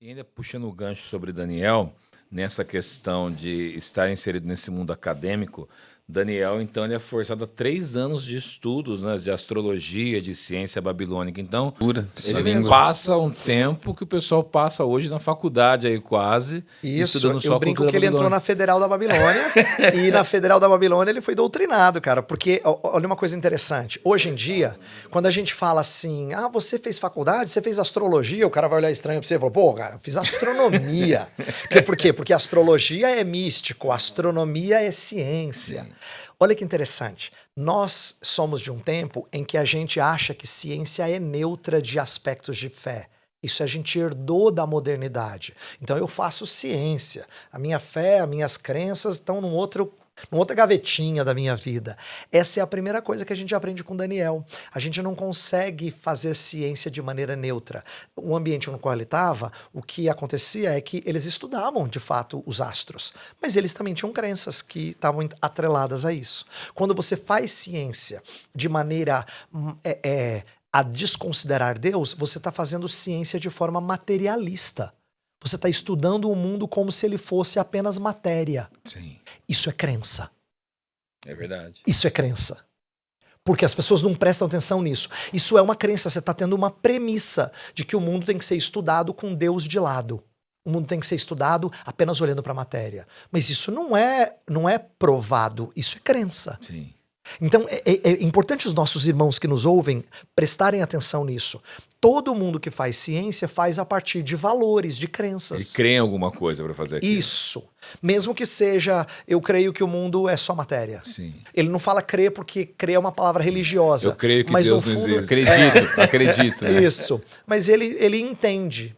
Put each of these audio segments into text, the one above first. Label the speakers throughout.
Speaker 1: E ainda puxando o gancho sobre Daniel, nessa questão de estar inserido nesse mundo acadêmico, Daniel, então, ele é forçado a 3 anos de estudos, né, de astrologia, de ciência babilônica. Então,
Speaker 2: Isso
Speaker 1: ele
Speaker 2: mesmo.
Speaker 1: passa um tempo que o pessoal passa hoje na faculdade aí quase,
Speaker 3: Isso,
Speaker 1: estudando só
Speaker 3: eu
Speaker 1: a
Speaker 3: brinco
Speaker 1: cultura
Speaker 3: que ele entrou
Speaker 1: babilônica.
Speaker 3: na Federal da Babilônia e na Federal da Babilônia ele foi doutrinado, cara, porque olha uma coisa interessante. Hoje em dia, quando a gente fala assim, você fez faculdade, você fez astrologia, o cara vai olhar estranho pra você e falar, pô, cara, eu fiz astronomia. Por quê? Porque astrologia é místico, astronomia é ciência. Olha que interessante. Nós somos de um tempo em que a gente acha que ciência é neutra de aspectos de fé. Isso a gente herdou da modernidade. Então eu faço ciência. A minha fé, as minhas crenças estão numa outra gavetinha da minha vida. Essa é a primeira coisa que a gente aprende com Daniel. A gente não consegue fazer ciência de maneira neutra. O ambiente no qual ele estava, o que acontecia é que eles estudavam, de fato, os astros. Mas eles também tinham crenças que estavam atreladas a isso. Quando você faz ciência de maneira a desconsiderar Deus, você está fazendo ciência de forma materialista. Você está estudando o mundo como se ele fosse apenas matéria.
Speaker 1: Sim,
Speaker 3: Isso é crença.
Speaker 1: é verdade.
Speaker 3: Isso é crença. Porque as pessoas não prestam atenção nisso. Isso é uma crença. Você está tendo uma premissa de que o mundo tem que ser estudado com Deus de lado. O mundo tem que ser estudado apenas olhando para a matéria. Mas isso não é provado. Isso é crença.
Speaker 1: Sim.
Speaker 3: Então, é importante os nossos irmãos que nos ouvem prestarem atenção nisso. Todo mundo que faz ciência faz a partir de valores, de crenças.
Speaker 1: Ele crê em alguma coisa para fazer aquilo.
Speaker 3: Isso. Mesmo que seja, eu creio que o mundo é só matéria.
Speaker 1: Sim.
Speaker 3: Ele não fala crer porque crer é uma palavra religiosa.
Speaker 1: Eu creio que
Speaker 3: mas
Speaker 1: Deus
Speaker 3: no
Speaker 1: não
Speaker 3: fundo,
Speaker 1: existe. Acredito. Né?
Speaker 3: Isso. Mas ele entende.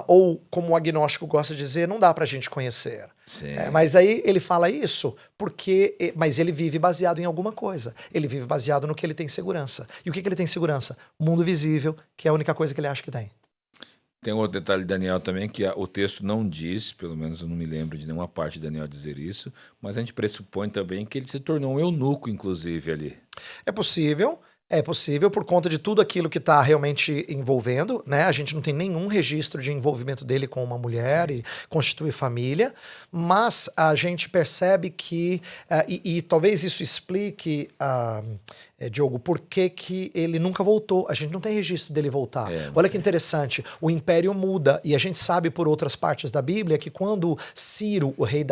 Speaker 3: Ou, como o agnóstico gosta de dizer, não dá pra gente conhecer. Mas aí ele fala isso mas ele vive baseado em alguma coisa. Ele vive baseado no que ele tem segurança. E o que ele tem segurança? O mundo visível, que é a única coisa que ele acha que tem.
Speaker 1: Tem um outro detalhe de Daniel também, que o texto não diz, pelo menos eu não me lembro de nenhuma parte de Daniel dizer isso, mas a gente pressupõe também que ele se tornou um eunuco, inclusive, ali.
Speaker 3: É possível por conta de tudo aquilo que está realmente envolvendo, né? A gente não tem nenhum registro de envolvimento dele com uma mulher e constituir família, mas a gente percebe que, e talvez isso explique, Diogo, por que ele nunca voltou. A gente não tem registro dele voltar. Olha que interessante, o império muda, e a gente sabe por outras partes da Bíblia que quando Ciro, o rei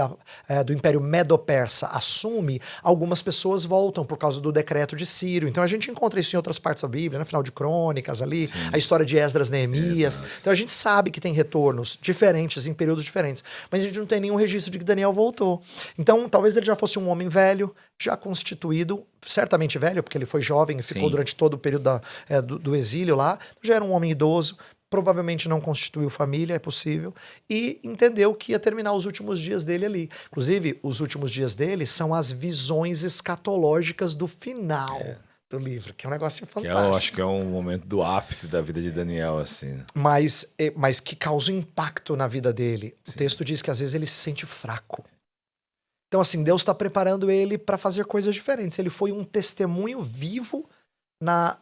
Speaker 3: do império Medo-Persa, assume, algumas pessoas voltam por causa do decreto de Ciro. Então a gente encontra isso em outras partes da Bíblia, no final de Crônicas ali, a história de Esdras, Neemias. Então a gente sabe que tem retornos diferentes, em períodos diferentes, mas a gente não tem nenhum registro de que Daniel voltou. Então talvez ele já fosse um homem velho, já constituído, certamente velho, porque ele foi jovem e ficou durante todo o período do exílio lá, já era um homem idoso, provavelmente não constituiu família, é possível, e entendeu que ia terminar os últimos dias dele ali. Inclusive, os últimos dias dele são as visões escatológicas do final do livro, que é um negócio fantástico.
Speaker 1: Eu acho que é um momento do ápice da vida de Daniel, assim.
Speaker 3: Mas que causa um impacto na vida dele. O texto diz que às vezes ele se sente fraco. Então, assim, Deus está preparando ele para fazer coisas diferentes. Ele foi um testemunho vivo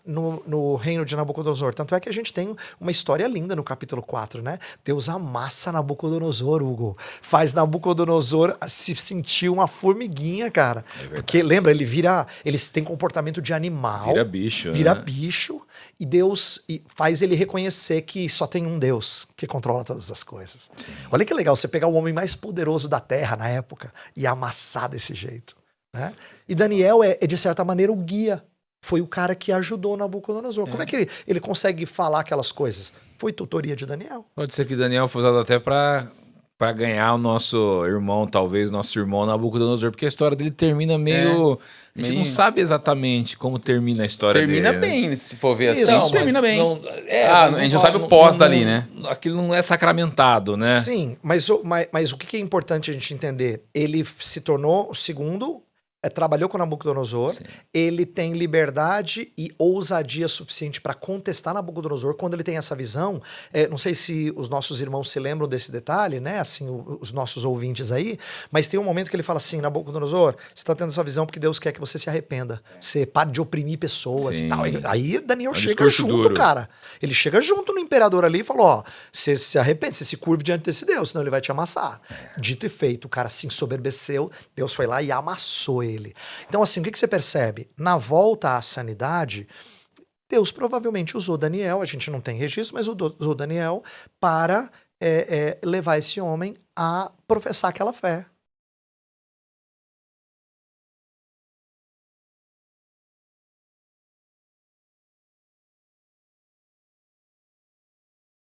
Speaker 3: no reino de Nabucodonosor. Tanto é que a gente tem uma história linda no capítulo 4, né? Deus amassa Nabucodonosor, Hugo. Faz Nabucodonosor se sentir uma formiguinha, cara. Porque, lembra, ele tem comportamento de animal.
Speaker 1: Vira bicho.
Speaker 3: Vira
Speaker 1: né?
Speaker 3: bicho. E Deus faz ele reconhecer que só tem um Deus que controla todas as coisas. Sim. Olha que legal, você pegar o homem mais poderoso da Terra na época e amassar desse jeito, né? E Daniel é de certa maneira, o guia. Foi o cara que ajudou Nabucodonosor. Como é que ele consegue falar aquelas coisas? Foi tutoria de Daniel.
Speaker 1: Pode ser que Daniel foi usado até para ganhar o nosso irmão, talvez nosso irmão Nabucodonosor, porque a história dele termina meio... A gente não sabe exatamente como termina a história
Speaker 2: termina
Speaker 1: dele.
Speaker 2: Termina bem, né? Se for ver
Speaker 3: Isso,
Speaker 2: assim, termina bem.
Speaker 1: A
Speaker 2: gente não sabe o pós dali, né?
Speaker 1: Aquilo não é sacramentado, né?
Speaker 3: Sim, mas o que é importante a gente entender? Ele se tornou o segundo trabalhou com Nabucodonosor,
Speaker 1: Sim.
Speaker 3: ele tem liberdade e ousadia suficiente para contestar Nabucodonosor quando ele tem essa visão. Não sei se os nossos irmãos se lembram desse detalhe, né? Assim, os nossos ouvintes aí, mas tem um momento que ele fala assim: Nabucodonosor, você está tendo essa visão porque Deus quer que você se arrependa. Você pare de oprimir pessoas
Speaker 1: Sim.
Speaker 3: e tal. Aí Daniel chega
Speaker 1: discurso
Speaker 3: junto,
Speaker 1: duro.
Speaker 3: cara. Ele chega junto no imperador ali e falou: ó, você se arrepende, você se curve diante desse Deus, senão ele vai te amassar. Dito e feito, o cara se ensoberbeceu, Deus foi lá e amassou ele. Então, assim, o que você percebe? Na volta à sanidade, Deus provavelmente usou Daniel, a gente não tem registro, mas usou Daniel para levar esse homem a professar aquela fé.